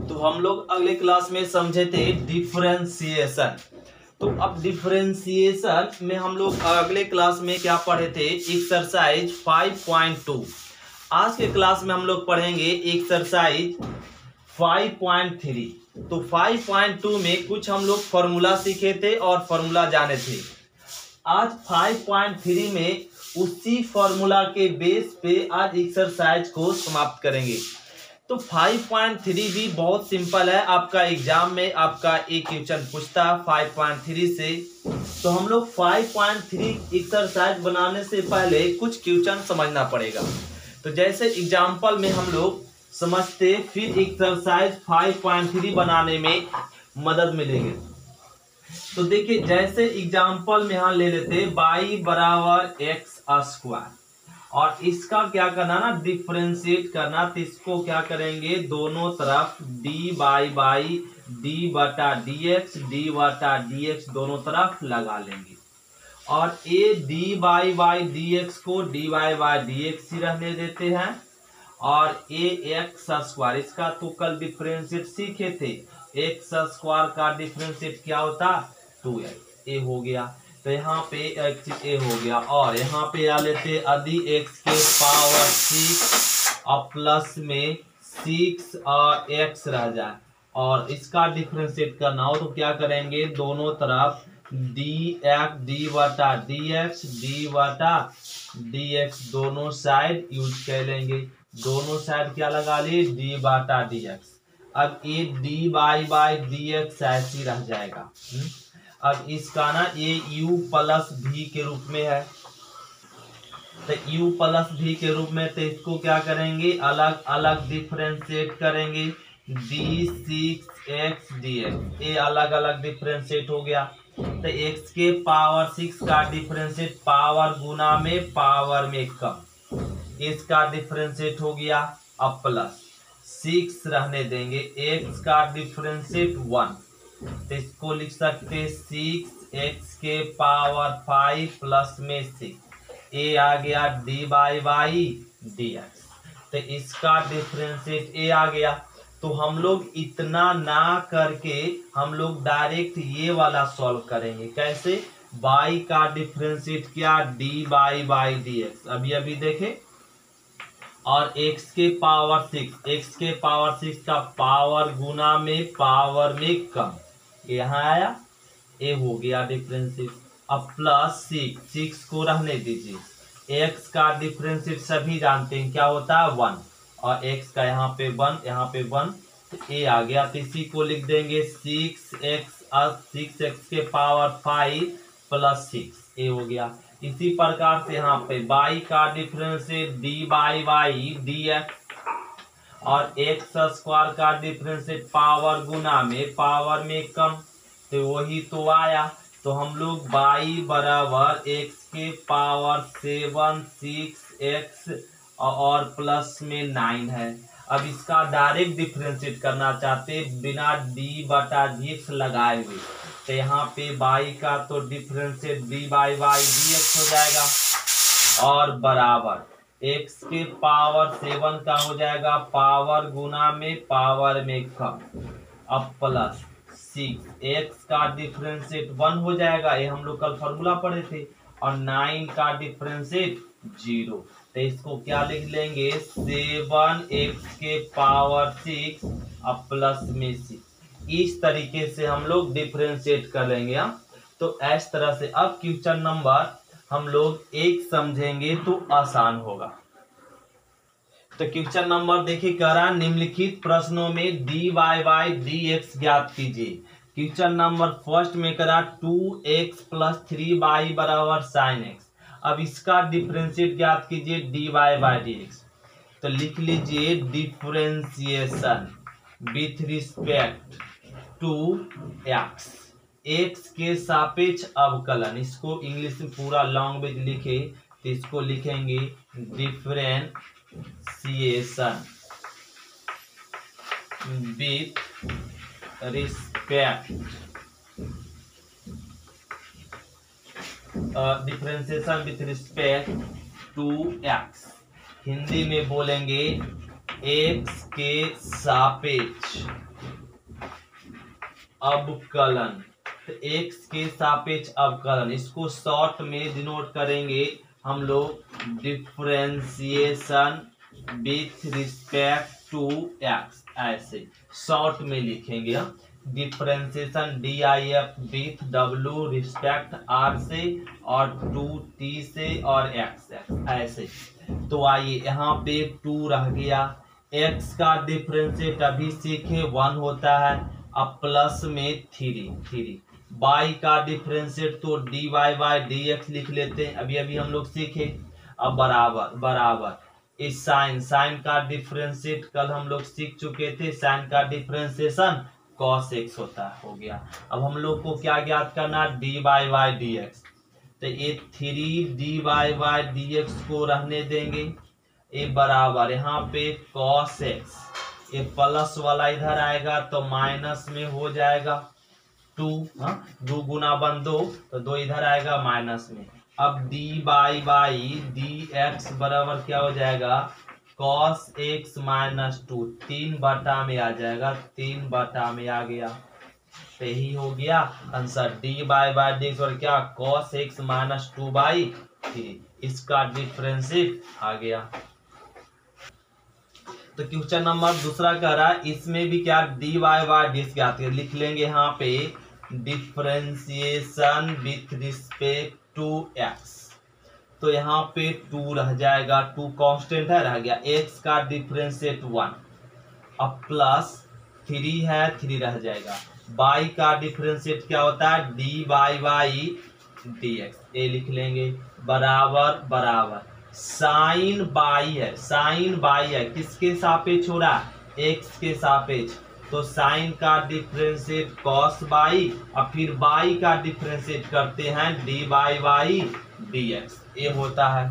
तो हम लोग अगले क्लास में समझे थे डिफरेंशिएशन। तो अब डिफरेंशिएशन में हम लोग अगले क्लास में क्या पढ़े थे, एक्सरसाइज 5.2। आज के क्लास में हम लोग पढ़ेंगे एक्सरसाइज 5.3। तो 5.2 में कुछ हम लोग फॉर्मूला सीखे थे और फॉर्मूला जाने थे। आज 5.3 में उसी फॉर्मूला के बेस पे आज एक्सरसाइज को समाप्त करेंगे। तो 5.3 भी बहुत सिंपल है। आपका एग्जाम में आपका एक क्वेश्चन पूछता है 5.3 से। तो हम लोग 5.3 एक्सरसाइज बनाने से पहले कुछ क्वेश्चन समझना पड़ेगा। तो जैसे एग्जाम्पल में हम लोग समझते, फिर एक्सरसाइज 5.3 बनाने में मदद मिलेगी। तो देखिए, जैसे एग्जाम्पल में यहाँ ले लेते y बराबर एक्स स्क्वायर, और इसका क्या करना ना, डिफरेंशिएट करना। तो इसको क्या करेंगे, दोनों तरफ डी बाई बाई डी बटा डी एक्स दोनों तरफ लगा लेंगे। और A D by D x को डी बाई डी एक्स ही रहने देते हैं। और ए एक्स स्क्वायर, इसका तो कल डिफरेंशिएट सीखे थे। एक्स स्क्वायर का डिफरेंशिएट क्या होता, 2x। ए हो गया, तो यहाँ पे एक्स ए हो गया। और यहाँ पे आ लेते यदि एक्स के पावर 6 और प्लस में 6 और एक्स रह जाए और इसका डिफरेंशिएट करना हो तो क्या करेंगे, दोनों तरफ डी बटा डी एक्स दोनों साइड यूज कर लेंगे। दोनों साइड क्या लगा लिए, डी बटा डी एक्स। अब ये डी बाई डी एक्स ऐसी रह जाएगा। अब इसका ना ये u प्लस भी के रूप में है। तो u प्लस भी के रूप में, तो इसको क्या करेंगे, अलग अलग डिफरेंशिएट करेंगे। d6x dx, ये अलग अलग डिफरेंशिएट हो गया। तो x के पावर 6 का डिफरेंशिएट पावर गुना में पावर में कम, इसका डिफरेंशिएट हो गया। अब प्लस 6 रहने देंगे, x का डिफरेंशिएट 1। तो इसको लिख सकते 6x के पावर 5 प्लस में 6, ए आ गया डी बाई डी एक्स। तो इसका डिफरेंशिएट ए आ गया। तो हम लोग इतना ना करके हम लोग डायरेक्ट ये वाला सॉल्व करेंगे। कैसे, y का डिफरेंशिएट क्या, डी बाई डी एक्स, अभी देखें। और x के पावर 6 का पावर गुना में पावर में कम, यहाँ आया, ए हो गया डिफरेंशिएट। अब प्लस 6 को रहने दीजिए। x का डिफरेंशिएट सभी जानते हैं क्या होता है, 1। और x का यहाँ पे 1, तो ए आ गया। तो इसी को लिख देंगे 6x के पावर 5 प्लस 6, ए हो गया। इसी प्रकार से यहाँ पे y का differentiate D by D x, और एक्स स्क्वायर का डिफरेंशिएट पावर गुना में पावर में कम, तो वही तो आया। तो हम लोग y बराबर x के पावर 7 6x और प्लस में 9 है। अब इसका डायरेक्ट डिफरेंशिएट करना चाहते बिना डी बटा डी एक्स लगाए हुए, तो यहाँ पे y का तो differentiate D by D x हो जाएगा, और बराबर x के पावर 7 का हो जाएगा पावर गुना में पावर में कम। अब प्लस 6x का डिफरेंशिएट 1 हो जाएगा, ये हम लोग कल फॉर्मूला पढ़े थे। और 9 का डिफरेंशिएट 0, तो इसको क्या लिख लेंगे, 7x के पावर 6 अब प्लस में 6। इस तरीके से हम लोग डिफरेंशिएट कर लेंगे। तो इस तरह से अब क्वेश्चन नंबर हम लोग 1 समझेंगे तो आसान होगा। तो क्वेश्चन नंबर देखिए, कह रहा निम्नलिखित प्रश्नों में डी बाई डी एक्स ज्ञात कीजिए। क्वेश्चन नंबर फर्स्ट में करा 2x प्लस 3y बराबर साइन एक्स। अब इसका डिफरेंशिएट ज्ञात कीजिए डी बाई डी एक्स। तो लिख लीजिए differentiation with respect to X, X के सापेक्ष अवकलन। इसको इंग्लिश में पूरा लैंग्वेज लिखे तो इसको लिखेंगे differentiation with respect differentiation with respect to X. Hindi में बोलेंगे एक्स के सापेक्ष अवकलन, तो x के सापेक्ष अवकलन, इसको शॉर्ट में डिनोट करेंगे हम लोग differentiation with respect to x, ऐसे शॉर्ट में लिखेंगे। Differentiation DIF with W respect R से और 2T से और x ऐसे। तो आइए यहाँ पे 2 रह गया, x का डिफरेंशिएट अभी सीखे 1 होता है, अब प्लस में 3 y का डिफरेंशिएट तो dy बाई dx लिख लेते हैं, अभी अभी हम लोग सीखे। अब बराबर इस साइन का डिफरेंशिएट कल हम लोग सीख चुके थे, साइन का डिफरेंशिएशन cos x होता है, हो गया। अब हम लोग को क्या ज्ञात करना, dy बाई dx, तो ये 3dy बाई dx को रहने देंगे, ये बराबर यहाँ पे cos x, ये प्लस वाला इधर आएगा तो माइनस में हो जाएगा 2, 2 गुना 2 तो 2 इधर आएगा माइनस में। अब dy बाई dx बराबर क्या हो जाएगा, cos x माइनस 2, 3 बटा में आ जाएगा, 3 बटा में आ गया, तो यही हो गया आंसर। dy बाई dx और क्या, cos x माइनस 2/3, इसका डिफरेंशिएट आ गया। तो क्वेश्चन नंबर दूसरा कह रहा है, इसमें भी क्या dy बाई dx ज्ञात है, लिख लेंगे यहाँ पे differentiation with respect to x, तो यहाँ पे 2 रह जाएगा, 2 कांस्टेंट है, रह गया, x का डिफरेंशिएट 1, अब प्लस 3 है, 3 रह जाएगा, y का डिफरेंशिएट क्या होता है, dy बाई dx, ये लिख लेंगे, बराबर साइन बाई है, किसके सापेक्ष हो रहा है, x के सापेक्ष, तो साइन का डिफरेंशिएट cos बाई और फिर बाई का डिफरेंशिएट करते हैं dy बाई dx, ये होता है।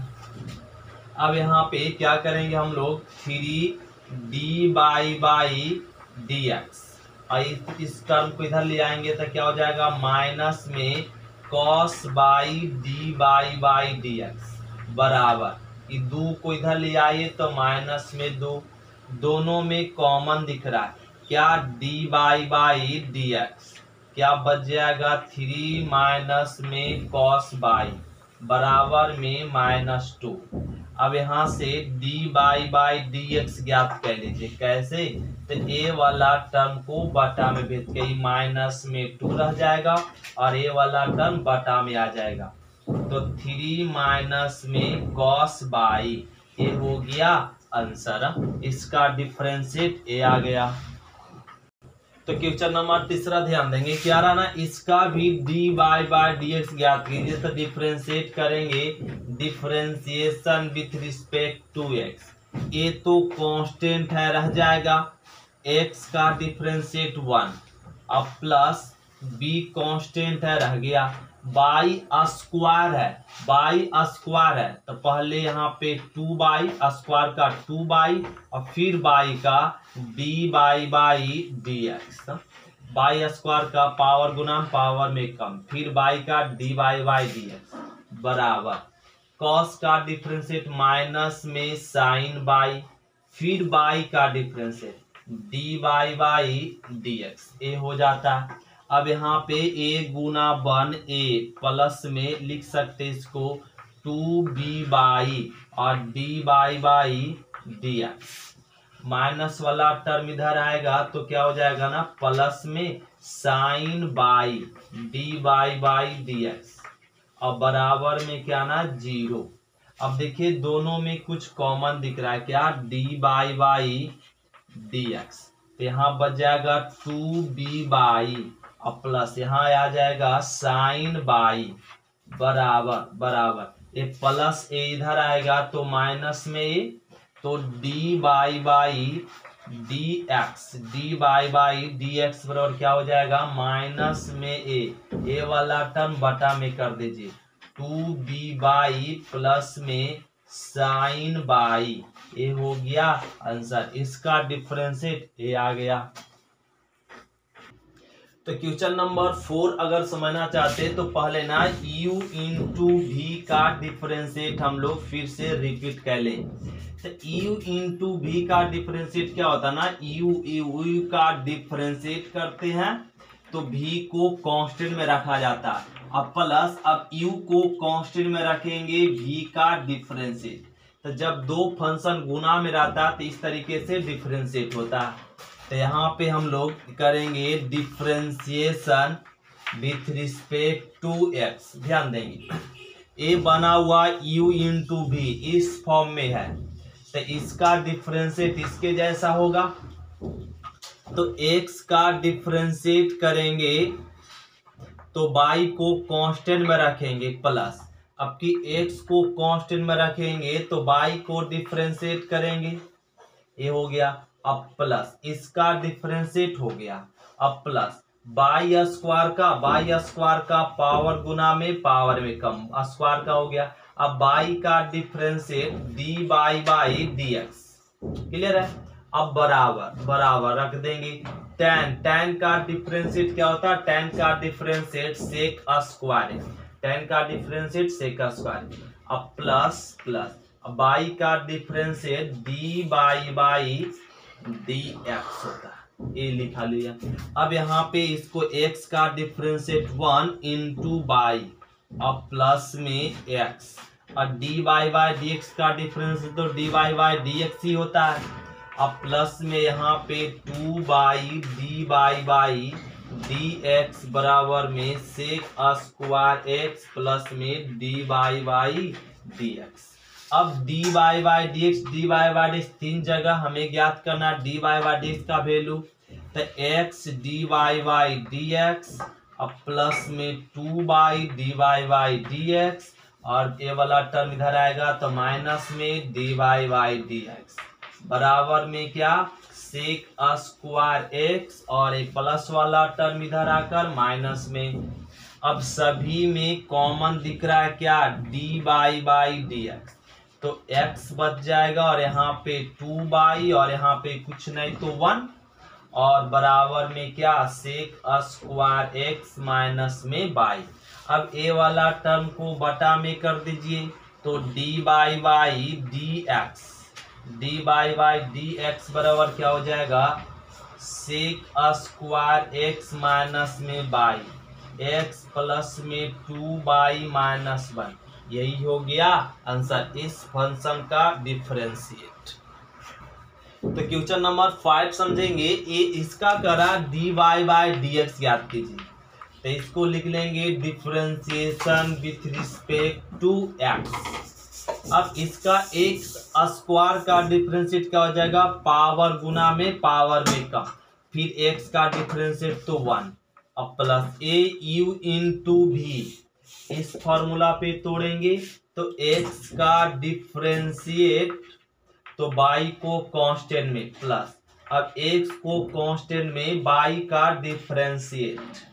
अब यहाँ पे क्या करेंगे हम लोग, 3dy बाई dx, और इस टर्म को इधर ले आएंगे तो क्या हो जाएगा, माइनस में cos by dy by dx बराबर, ये 2 को इधर ले आइए तो माइनस में 2, दोनों में कॉमन दिख रहा है, क्या dy बाई dx क्या बच जाएगा, 3 माइनस में cos बाई बराबर में -2। अब यहाँ से dy बाई dx ज्ञात कर लीजिए, कैसे, तो a वाला टर्म को बटा में भेज के माइनस में 2 रह जाएगा और a वाला टर्म बटा में आ जाएगा, तो 3 माइनस में cos बाई, ये हो गया आंसर, इसका डिफरेंशिएट ए आ गया। तो क्वेश्चन नंबर तीसरा ध्यान देंगे, क्या रहा ना, इसका भी dy बाई dx ज्ञात कीजिए, तो डिफरेंशिएट करेंगे differentiation with respect to x, ये तो कांस्टेंट है, रह जाएगा, x का डिफरेंशिएट 1, अब प्लस b कांस्टेंट है, रह गया, बाई स्क्वायर है, तो पहले यहाँ पे 2 बाई स्क्वायर का 2 बाई और फिर बाई का dy by dx, by square का पावर गुना पावर में कम, फिर बाई का dy बाई dx बराबर cos का डिफरेंशिएट माइनस में साइन बाई, फिर बाई का डिफरेंशिएट dy बाई dx, ये हो जाता है। अब यहाँ पे a गुना 1a प्लस में लिख सकते इसको 2b बाई और dy बाई dx, माइनस वाला टर्म इधर आएगा तो क्या हो जाएगा ना, प्लस में sine by dy by dx और बराबर में क्या ना 0। अब देखिए दोनों में कुछ कॉमन दिख रहा है, क्या dy बाई dx, तो यहाँ बच जाएगा 2b बाई और प्लस यहाँ आ जाएगा साइन बाई बराबर ये प्लस ए इधर आएगा तो माइनस में ए, तो dy बाई dx बराबर क्या हो जाएगा, माइनस में ए वाला टर्म बटा में कर दीजिए, 2b बाई प्लस में साइन बाई, ये हो गया आंसर, इसका डिफरेंशिएट ए आ गया। तो क्वेश्चन नंबर 4 अगर समझना चाहते तो पहले ना u इंटू v का डिफरेंशिएट हम लोग फिर से रिपीट कर लें। तो u इंटू v का डिफरेंशिएट क्या होता है ना, u का डिफरेंशिएट करते हैं तो v को कांस्टेंट में रखा जाता है। अब प्लस, अब u को कांस्टेंट में रखेंगे v का डिफरेंशिएट। तो जब दो फंक्शन गुना में रहता है तो इस तरीके से डिफरेंशिएट होता है। तो यहाँ पे हम लोग करेंगे differentiation with respect to x। ध्यान देंगे a बना हुआ u इंटू v इस फॉर्म में है, तो इसका डिफरेंशिएट इसके जैसा होगा। तो x का डिफरेंशिएट करेंगे तो y को कांस्टेंट में रखेंगे प्लस, अब कि x को कांस्टेंट में रखेंगे तो y को डिफरेंशिएट करेंगे, ये हो गया। अब प्लस इसका डिफरेंशिएट हो गया, अब प्लस y स्क्वायर का पावर गुना में पावर में कम स्क्वायर का हो गया। अब y का differentiate dy by dx। Clear है। अब बराबर रख देंगे tan का डिफरेंशिएट क्या होता है, tan का डिफरेंशिएट सेक स्क्वायर, tan का डिफरेंशिएट सेक स्क्वायर। अब प्लस अब y का डिफरेंशिएट dy बाई dx होता है, ये लिखा लिया। अब यहाँ पे इसको x का डिफरेंशिएट 1 इंटू बाई, अब प्लस में x, और dy बाई dx का डिफरेंशिएट तो dy बाई dx ही होता है। अब प्लस में यहाँ पे 2 बाई dy बाई dx बराबर में सेक स्क्वायर x प्लस में dy बाई dx। अब dy बाई dx तीन जगह हमें ज्ञात करना dy बाई dx का वैल्यू, तो x dy बाई dx, अब प्लस में 2 बाई dy बाई dx, और ये वाला टर्म इधर आएगा तो माइनस में dy बाई dx बराबर में क्या सेक स्क्वायर x, और एक प्लस वाला टर्म इधर आकर माइनस में। अब सभी में कॉमन दिख रहा है क्या dy बाई dx, तो x बच जाएगा और यहाँ पे 2 बाई और यहाँ पे कुछ नहीं तो 1, और बराबर में क्या सेक स्क्वायर x माइनस में बाई। अब a वाला टर्म को बटा में कर दीजिए तो dy बाई dx बराबर क्या हो जाएगा सेक स्क्वायर x माइनस में बाई, x प्लस में 2 बाई माइनस 1। यही हो गया आंसर इस फंक्शन का डिफरेंशिएट। तो क्वेश्चन नंबर 5 समझेंगे। ये इसका करा dy बाई dx ज्ञात कीजिए, तो इसको लिख लेंगे differentiation with respect to x। अब इसका x स्क्वायर का डिफरेंशिएट क्या हो जाएगा, पावर गुना में पावर में कम, फिर x का डिफरेंशिएट तो 1, अब plus a u into v, इस फॉर्मूला पे तोड़ेंगे तो x का डिफरेंशिएट तो y को कांस्टेंट में प्लस, अब x को कांस्टेंट में y का डिफरेंशिएट,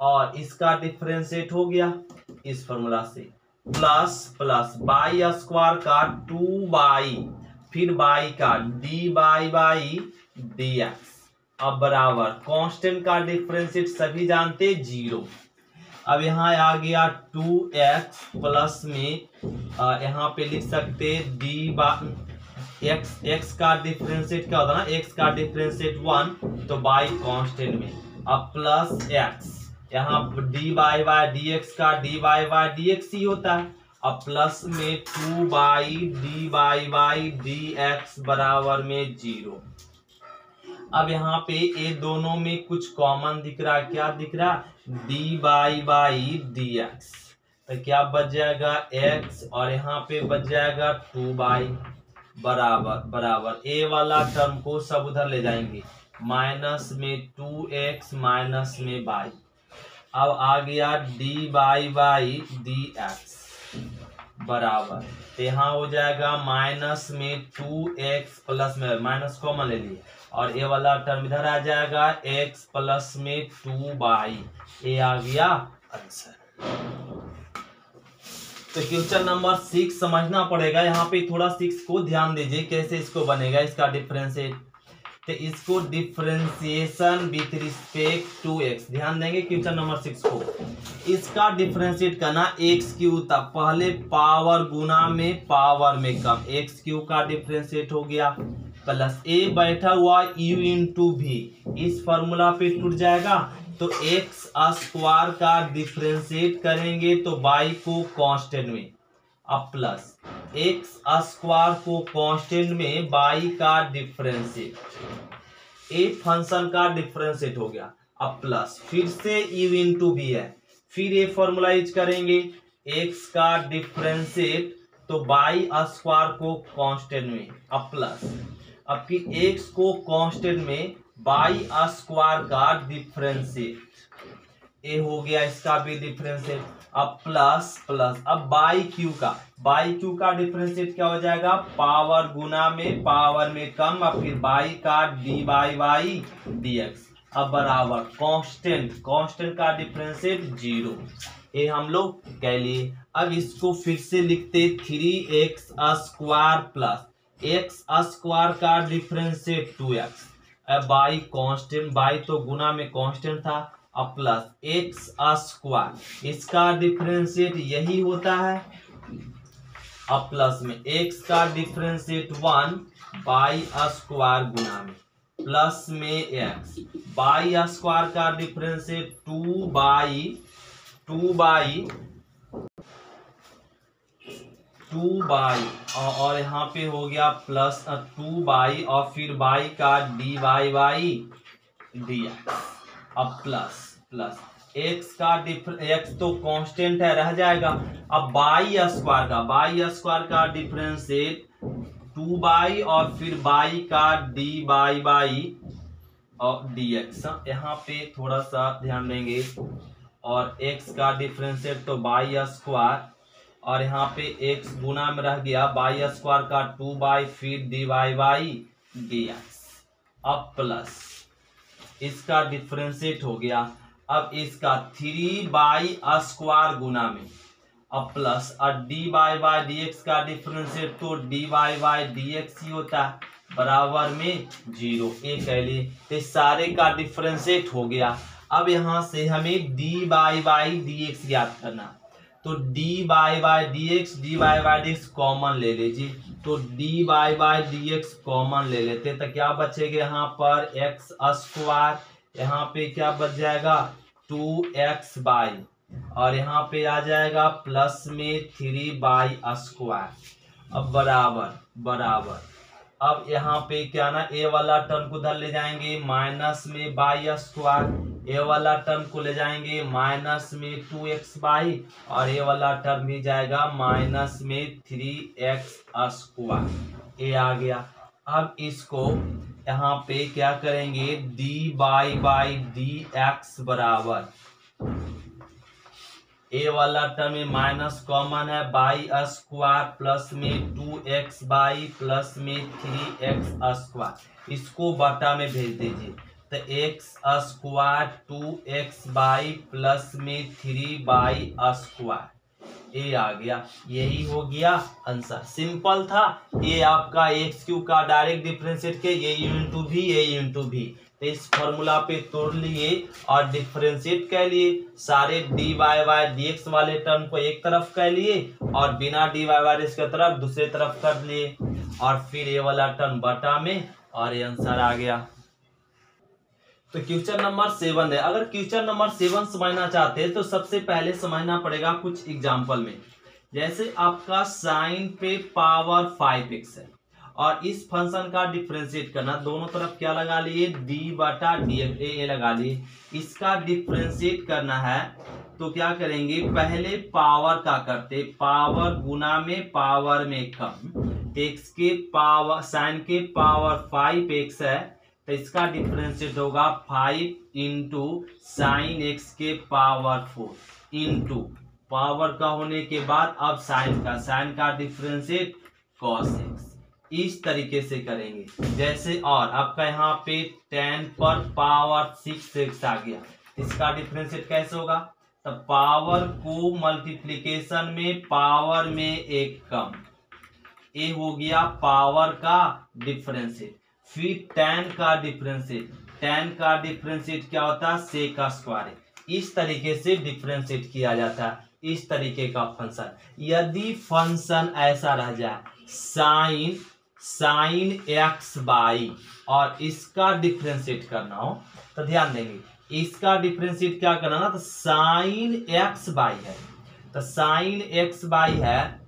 और इसका डिफरेंशिएट हो गया इस फॉर्मूला से, प्लस y स्क्वायर का 2 बाई, फिर y का dy बाई dx, अब बराबर कांस्टेंट का डिफरेंशिएट सभी जानते 0। अब यहाँ आ गया 2x प्लस में यहाँ पे लिख सकते dy x का डिफरेंशिएट क्या होता है ना, x का डिफरेंशिएट 1 तो y कांस्टेंट में, अब प्लस x यहाँ dy बाई dx का dy बाई dx ही होता है, अब प्लस में 2 बाई dy बाई dx बराबर में 0। अब यहाँ पे ये दोनों में कुछ कॉमन दिख रहा है, क्या दिख रहा dy बाई dx, तो क्या बच जाएगा x, और यहाँ पे बच जाएगा 2 बाई बराबर a वाला टर्म को सब उधर ले जाएंगे, माइनस में 2x माइनस में बाई, अब आ गया dy बाई dx बराबर, तो यहाँ हो जाएगा माइनस में 2x प्लस में माइनस कॉमन ले लिए, और ये वाला टर्म इधर आ जाएगा x प्लस में 2 बाई, ये आ गया आंसर। तो क्वेश्चन नंबर 6 समझना पड़ेगा, यहाँ पे थोड़ा 6 को ध्यान दीजिए कैसे इसको बनेगा इसका डिफरेंशिएट। तो इसको differentiation with respect to x, ध्यान देंगे क्वेश्चन नंबर 6 को। इसका डिफरेंशिएट करना x क्यू था, पहले पावर गुना में पावर में कम, x क्यू का डिफरेंशिएट हो गया, प्लस a बैठा हुआ u इंटू v, इस फॉर्मूला पे टूट जाएगा, तो एक्स स्क्वायर का डिफरेंशिएट करेंगे तो बाई को कांस्टेंट में, अब प्लस एक्स स्क्वायर को कांस्टेंट में बाई का डिफरेंशिएट, ए फंक्शन का डिफरेंशिएट हो गया, अब प्लस फिर से यू इंटू भी है, फिर ये फॉर्मूला यूज करेंगे एक्स का डिफरेंशिएट तो बाई स्क्वायर को कांस्टेंट में, अब प्लस अब कि एक्स को कांस्टेंट में बाई स्क्वायर का डिफरेंशिएट, ए हो गया इसका भी डिफरेंशिएट, अब प्लस प्लस अब बाई क्यू का डिफरेंशिएट क्या हो जाएगा, पावर गुना में पावर में कम, अब फिर बाई का D by by D x, अब बराबर कांस्टेंट का डिफरेंशिएट 0, ये हम लोग कह लिए। अब इसको फिर से लिखते 3x square plus x square का डिफरेंशिएट 2x, अब बाई कांस्टेंट, बाई तो गुना में कांस्टेंट था, अब प्लस एक्स स्क्वायर इसका डिफरेंशिएट यही होता है, अब प्लस में एक्स का डिफरेंशिएट 1 बाई स्क्वायर गुना में, प्लस में एक्स बाई स्क्वायर का डिफरेंशिएट 2 बाई और यहाँ पे हो गया प्लस 2 बाई और फिर बाई का D by by D x, अब प्लस एक्स का एक्स तो कांस्टेंट है रह जाएगा, अब बाई स्क्वायर का डिफरेंशिएट 2 बाई और फिर बाई का डी बाई बाई और डी एक्स, यहाँ पे थोड़ा सा ध्यान देंगे, और x का डिफरेंशिएट तो बाई स्क्वायर और यहाँ पे x गुना में रह गया बाई स्क्वायर का 2 बाई फिर D by by D x, अब प्लस इसका डिफरेंशिएट हो गया, अब इसका 3 बाई स्क्वायर गुना में, अब प्लस और D by by D X का डिफरेंशिएट तो D by by D X ही होता है, बराबर में 0, ये कह लिए, तो सारे का डिफरेंशिएट हो गया। अब यहाँ से हमें D by by D x ज्ञात करना, तो D by by D x common ले लीजिए, तो D by by D x common ले लेते तो क्या बचेगा यहाँ पर एक्स स्क्वायर, यहाँ पे क्या बच जाएगा 2x बाई और यहाँ पे आ जाएगा प्लस में 3 बाई स्क्वायर, अब बराबर अब यहाँ पे क्या ना ए वाला टर्म को उधर ले जाएंगे माइनस में बाई स्क्वायर, ए वाला टर्म को ले जाएंगे माइनस में 2x बाई और ए वाला टर्म भी जाएगा माइनस में 3x स्क्वायर, ए आ गया। अब इसको यहाँ पे क्या करेंगे D by by D x बराबर, ए वाला टर्म में माइनस कॉमन है बाई स्क्वायर प्लस में 2x बाई प्लस में 3x स्क्वायर, इसको बटा में भेज दीजिए तो x square 2x by plus में 3 बाई स्क्वायर, ये आ गया, यही हो गया आंसर। सिंपल था ये आपका एक्स क्यू का डायरेक्ट डिफरेंशिएट के ए इंटू भी, तो इस फॉर्मूला पे तोड़ लिए और डिफरेंशिएट कर लिए, सारे d y by d x वाले टर्म को एक तरफ कर लिए और बिना डी वाई वाई इसके तरफ दूसरे तरफ कर लिए और फिर ये वाला टर्म बटा में और ये आंसर आ गया। तो क्वेश्चन नंबर 7 है। अगर क्वेश्चन नंबर 7 समझना चाहते हैं तो सबसे पहले समझना पड़ेगा कुछ एग्जाम्पल में, जैसे आपका साइन पे पावर 5x है और इस फंक्शन का डिफरेंशिएट करना, दोनों तरफ क्या लगा लिए d बटा डी ए लगा लिए, इसका डिफरेंशिएट करना है तो क्या करेंगे पहले पावर का करते, पावर गुना में पावर में कम, x के पावर साइन के पावर 5x है तो इसका डिफरेंशिएट होगा 5 इंटू साइन एक्स के पावर 4 इंटू पावर का होने के बाद अब साइन का डिफरेंशिएट कॉस एक्स, इस तरीके से करेंगे। जैसे और आपका यहाँ पे 10 पर पावर 6x आ गया, इसका डिफरेंशिएट कैसे होगा, तो पावर को मल्टीप्लिकेशन में पावर में एक कम, ये हो गया पावर का डिफरेंशिएट। फिर 10 का डिफरेंशिएट क्या होता है सेक का स्क्वायर, इस तरीके से डिफरेंशिएट किया जाता है, इस तरीके का फंक्शन। यदि फंक्शन ऐसा रह जाए साइन एक्स बाई और इसका डिफरेंशिएट करना हो तो ध्यान देंगे इसका डिफरेंशिएट क्या करना ना, तो साइन एक्स बाई है, तो साइन एक्स बाई है।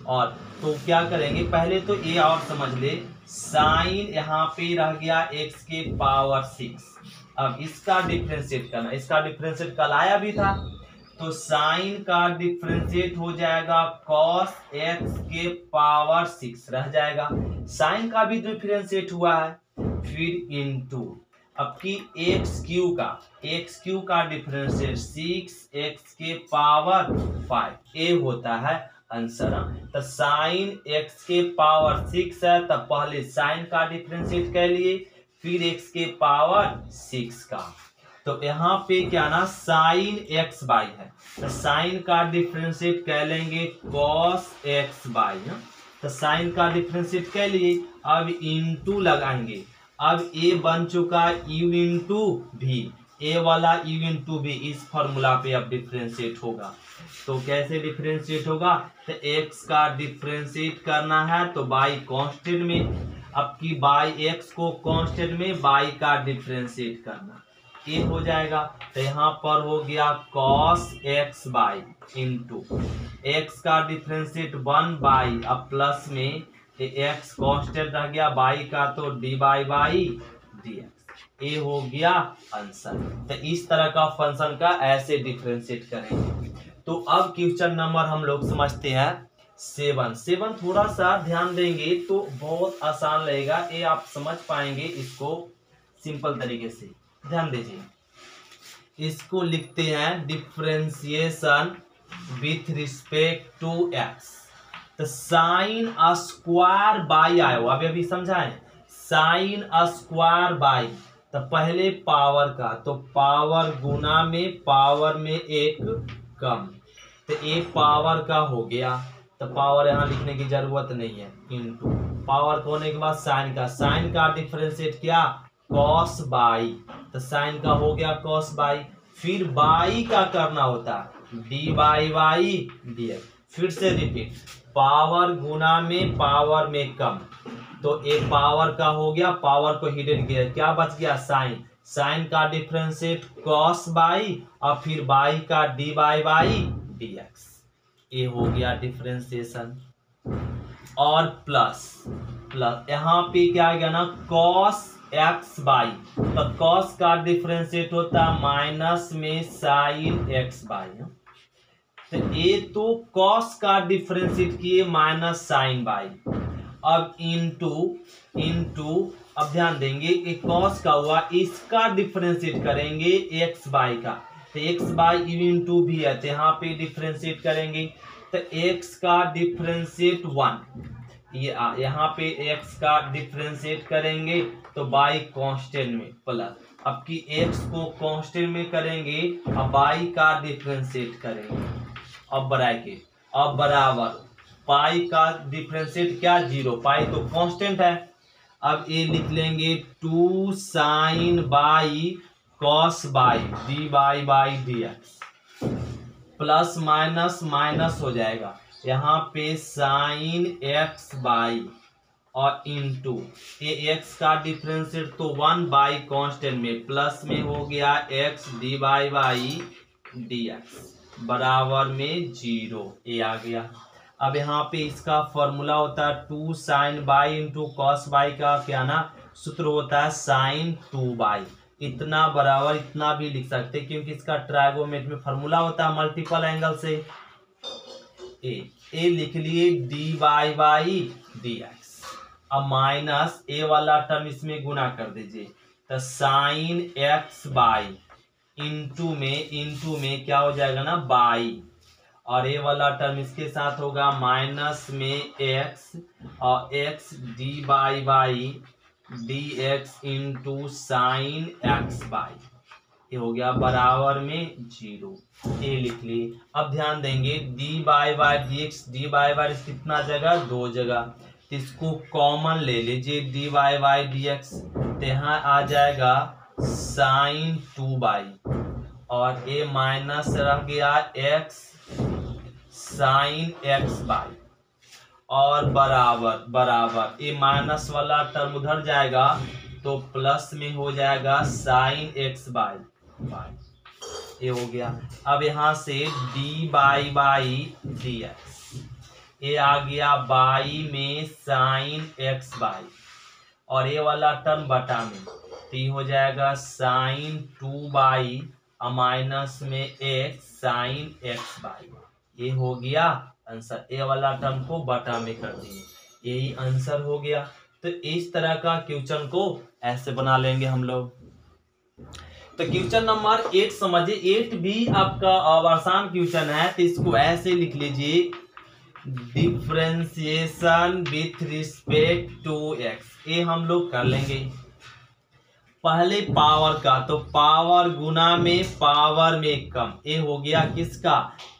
और तो क्या करेंगे, पहले तो ये और समझ ले, साइन यहाँ पे रह गया एक्स के पावर 6। अब इसका डिफरेंशिएट करना, इसका डिफरेंशिएट कल आया भी था, तो साइन का डिफरेंशिएट हो जाएगा कॉस एक्स के पावर 6 रह जाएगा। साइन का भी डिफरेंशिएट हुआ है, फिर इनटू अब की एक्स क्यू का डिफरेंशिएट 6x के पावर 5, ये होता है आंसर। तो साइन एक्स के पावर 6 है, तब पहले साइन का डिफरेंशिएट कर लिए, फिर एक्स के पावर 6 का। तो यहाँ पे क्या ना, साइन एक्स बाई है, तो साइन का डिफरेंशिएट कर लेंगे कॉस एक्स बाई। तो साइन का डिफरेंशिएट कर लिए, अब इनटू लगाएंगे। अब ए बन चुका u इंटू भी, ए वाला u इंटू भी इस फॉर्मूला पे अब डिफरेंशिएट होगा। तो कैसे डिफरेंशिएट होगा, तो x का डिफरेंशिएट करना है तो बाई कांस्टेंट में, अब की बाई x को कांस्टेंट में बाई का डिफरेंशिएट करना, ये हो जाएगा। तो यहाँ पर हो गया cos x by into x का डिफरेंशिएट 1 बाई, अब प्लस में एक्स कांस्टेंट रह गया, बाई का तो D by by D x, ये हो गया आंसर। तो इस तरह का फंक्शन का ऐसे डिफरेंशिएट करेंगे। तो अब क्वेश्चन नंबर हम लोग समझते हैं 7 थोड़ा सा ध्यान देंगे तो बहुत आसान रहेगा, ये आप समझ पाएंगे इसको सिंपल तरीके से। ध्यान दीजिए, इसको लिखते हैं differentiation with respect to x. तो साइन स्क्वायर बाई आयो, अभी समझाएं, साइन स्क्वायर बाई, तो पहले पावर का, तो पावर गुना में पावर में एक कम, तो एक पावर का हो गया, तो पावर यहाँ लिखने की जरूरत नहीं है, इनटू पावर होने के बाद साइन का डिफरेंशिएट किया कॉस बाई, तो साइन का हो गया कॉस बाई, फिर बाई का करना होता D by by D x. फिर से रिपीट, पावर गुना में पावर में कम, तो एक पावर का हो गया, पावर को हिडन किया, क्या बच गया साइन का डिफरेंशिएट कॉस बाई, और फिर बाई का D by by D x, ये हो गया डिफरेंशिएशन। और प्लस यहाँ पे क्या आ गया ना, कॉस एक्स बाई, तो कॉस का डिफरेंशिएट होता है माइनस में साइन एक्स बाई, तो ये तो कॉस का डिफरेंशिएट किए माइनस साइन बाई, अब इनटू अब ध्यान देंगे कि कॉस का हुआ, इसका डिफरेंशिएट करेंगे एक्स बाई का, तो एक्स बाई यू इंटू भी है, तो यहाँ पे डिफरेंशिएट करेंगे, तो एक्स का डिफरेंशिएट 1, ये यहाँ पे एक्स का डिफरेंशिएट करेंगे तो बाई कांस्टेंट में प्लस, अब की एक्स को कांस्टेंट में करेंगे, अब बाई का डिफरेंशिएट करेंगे, अब ब्रैकेट, अब बराबर पाई का डिफरेंशिएट क्या 0, पाई तो कांस्टेंट है, अब ये लिख लेंगे 2 sine y cos by D by by D x, plus minus minus हो जाएगा, यहाँ पे साइन एक्स बाई और इनटू ये एक्स का डिफरेंशिएट तो 1 बाई कांस्टेंट में, प्लस में हो गया x d by by D x बराबर में 0, ये आ गया। अब यहाँ पे इसका फॉर्मूला होता है 2 sine y into cos y का क्या ना सूत्र होता है साइन 2 बाई, इतना बराबर इतना भी लिख सकते हैं क्योंकि इसका ट्राइगोनोमेट्री में फॉर्मूला होता है मल्टीपल एंगल से। ए लिख लिए D by by D x, अब माइनस ए वाला टर्म इसमें गुना कर दीजिए, तो साइन एक्स बाई इंटू में क्या हो जाएगा ना बाई, और ए वाला टर्म इसके साथ होगा माइनस में एक्स और x d by by D x into sine x by, ये हो गया बराबर में 0, ये लिख लिए। अब ध्यान देंगे D by by D x कितना जगह 2 जगह, तो इसको कॉमन ले लीजिए डी बाई डी एक्स, तो यहाँ आ जाएगा साइन 2 बाई और ए माइनस रह गया एक्स साइन एक्स बाई, और बराबर ये माइनस वाला टर्म उधर जाएगा तो प्लस में हो जाएगा साइन एक्स बाई, बाई, ये हो गया। अब यहाँ से डी बाई डी एक्स, ये आ गया बाई में साइन एक्स बाई, और ये वाला टर्म बटा में, तो ये हो जाएगा साइन 2 बाई माइनस में एक्स साइन एक्स बाई, ये हो गया आंसर। ए वाला टर्म को बटा में कर दिए, यही आंसर हो गया। तो इस तरह का क्वेश्चन को ऐसे बना लेंगे हम लोग। तो क्वेश्चन नंबर 8 समझिए, 8 भी आपका आसान क्वेश्चन है, तो इसको ऐसे लिख लीजिए, differentiation with respect to x. ये हम लोग कर लेंगे पहले पावर का, तो पावर गुना में पावर में कम, ये हो गया किसका,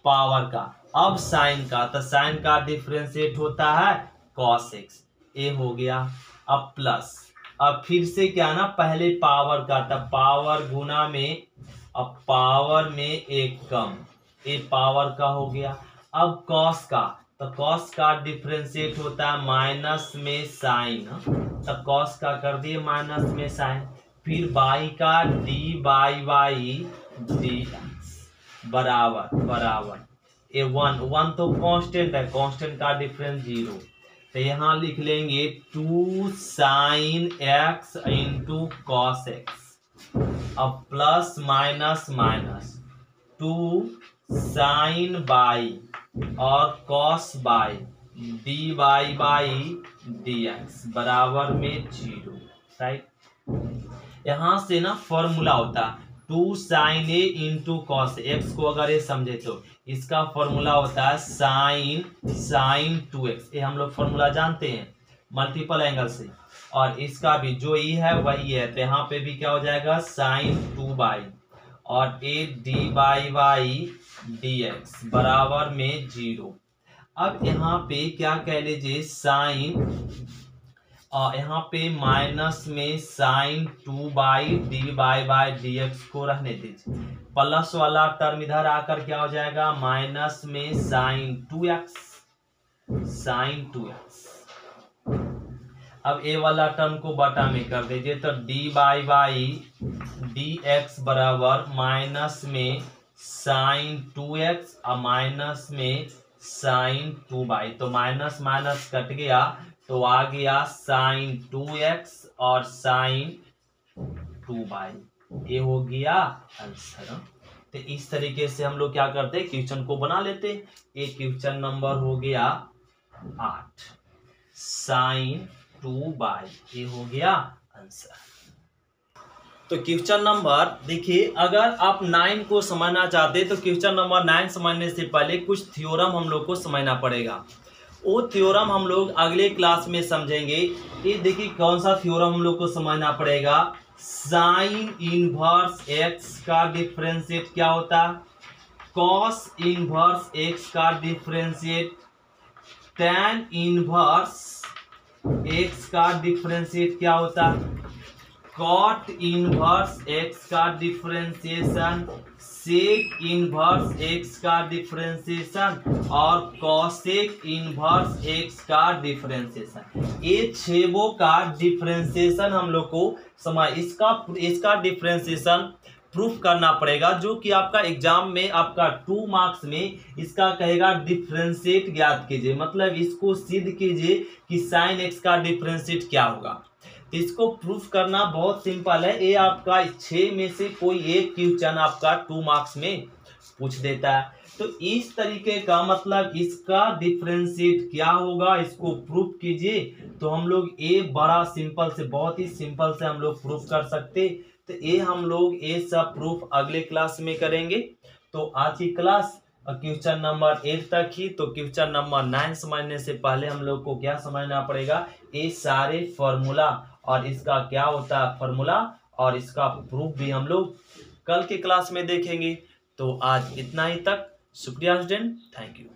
पावर का। अब साइन का, तो साइन का डिफरेंशिएट होता है cos x, ये हो गया। अब प्लस, अब फिर से क्या ना, पहले पावर का, तब पावर गुना में, अब पावर में एक कम, ये पावर का हो गया। अब cos का, तो cos का डिफरेंशिएट होता है माइनस में साइन, तो cos का कर दिए माइनस में साइन। फिर बाई का डी बाई डी बराबर ए 1 तो कांस्टेंट है, कांस्टेंट का डिफरेंस 0, तो यहाँ लिख लेंगे 2 sine X into cos X. अब plus minus minus 2 sine by और cos by D by D x बराबर में 0, राइट। यहाँ से ना फॉर्मूला होता है 2 साइन ए इंटू कॉस एक्स को, अगर ये समझे तो इसका फॉर्मूला होता है साइन 2x, ये हम लोग फॉर्मूला जानते हैं मल्टीपल एंगल से, और इसका भी जो ई है वही है, तो यहाँ पे भी क्या हो जाएगा साइन 2 बाई और A D by D x बराबर में 0। अब यहाँ पे क्या कह लीजिए साइन, और यहाँ पे माइनस में साइन 2 बाई डी एक्स को रहने दीजिए, प्लस वाला टर्म इधर आकर क्या हो जाएगा माइनस में साइन 2x। अब ए वाला टर्म को बटा में कर दीजिए, तो डी बाई डी एक्स बराबर माइनस में साइन 2x और माइनस में साइन 2 बाई, तो माइनस माइनस कट गया, तो आ गया साइन 2x और साइन 2 बाई, ये हो गया आंसर। तो इस तरीके से हम लोग क्या करते हैं, क्वेश्चन को बना लेते। ये क्वेश्चन नंबर हो गया 8, साइन 2 बाई, ये हो गया आंसर। तो क्वेश्चन नंबर देखिए, अगर आप 9 को समझना चाहते तो क्वेश्चन नंबर 9 समझने से पहले कुछ थ्योरम हम लोग को समझना पड़ेगा। वो थ्योरम हम लोग अगले क्लास में समझेंगे। ये देखिए कौन सा थ्योरम हम लोग को समझना पड़ेगा, साइन इनवर्स एक्स का डिफरेंशिएट क्या होता है, कॉस इनवर्स एक्स का डिफरेंशिएट, टैन इनवर्स एक्स का डिफरेंशिएट क्या होता है, कॉट इनवर्स एक्स का डिफरेंशिएशन, सेक इनवर्स एक्स का डिफरेंशिएशन और कॉसेक इनवर्स एक्स का डिफरेंशिएशन। ये छेबों का डिफरेंशिएशन हम लोग को समझ, इसका डिफरेंशिएशन प्रूफ करना पड़ेगा, जो कि आपका एग्जाम में आपका 2 मार्क्स में इसका कहेगा डिफरेंशिएट ज्ञात कीजिए, मतलब इसको सिद्ध कीजिए कि साइन एक्स का डिफरेंशिएट क्या होगा। इसको प्रूफ करना बहुत सिंपल है, ये आपका 6 में से कोई एक क्वेश्चन आपका 2 मार्क्स में पूछ देता है। तो इस तरीके का मतलब इसका डिफरेंशिएट क्या होगा, इसको प्रूफ कीजिए, तो हम लोग ये बड़ा सिंपल से, बहुत ही सिंपल से हम लोग प्रूफ कर सकते। तो ये हम लोग ये सब प्रूफ अगले क्लास में करेंगे। तो आज की क्लास क्वेश्चन नंबर 8 तक ही। तो क्वेश्चन नंबर 9 समझने से पहले हम लोग को क्या समझना पड़ेगा, ये सारे फॉर्मूला और इसका क्या होता है फॉर्मूला, और इसका प्रूफ भी हम लोग कल के क्लास में देखेंगे। तो आज इतना ही तक, शुक्रिया स्टूडेंट, थैंक यू।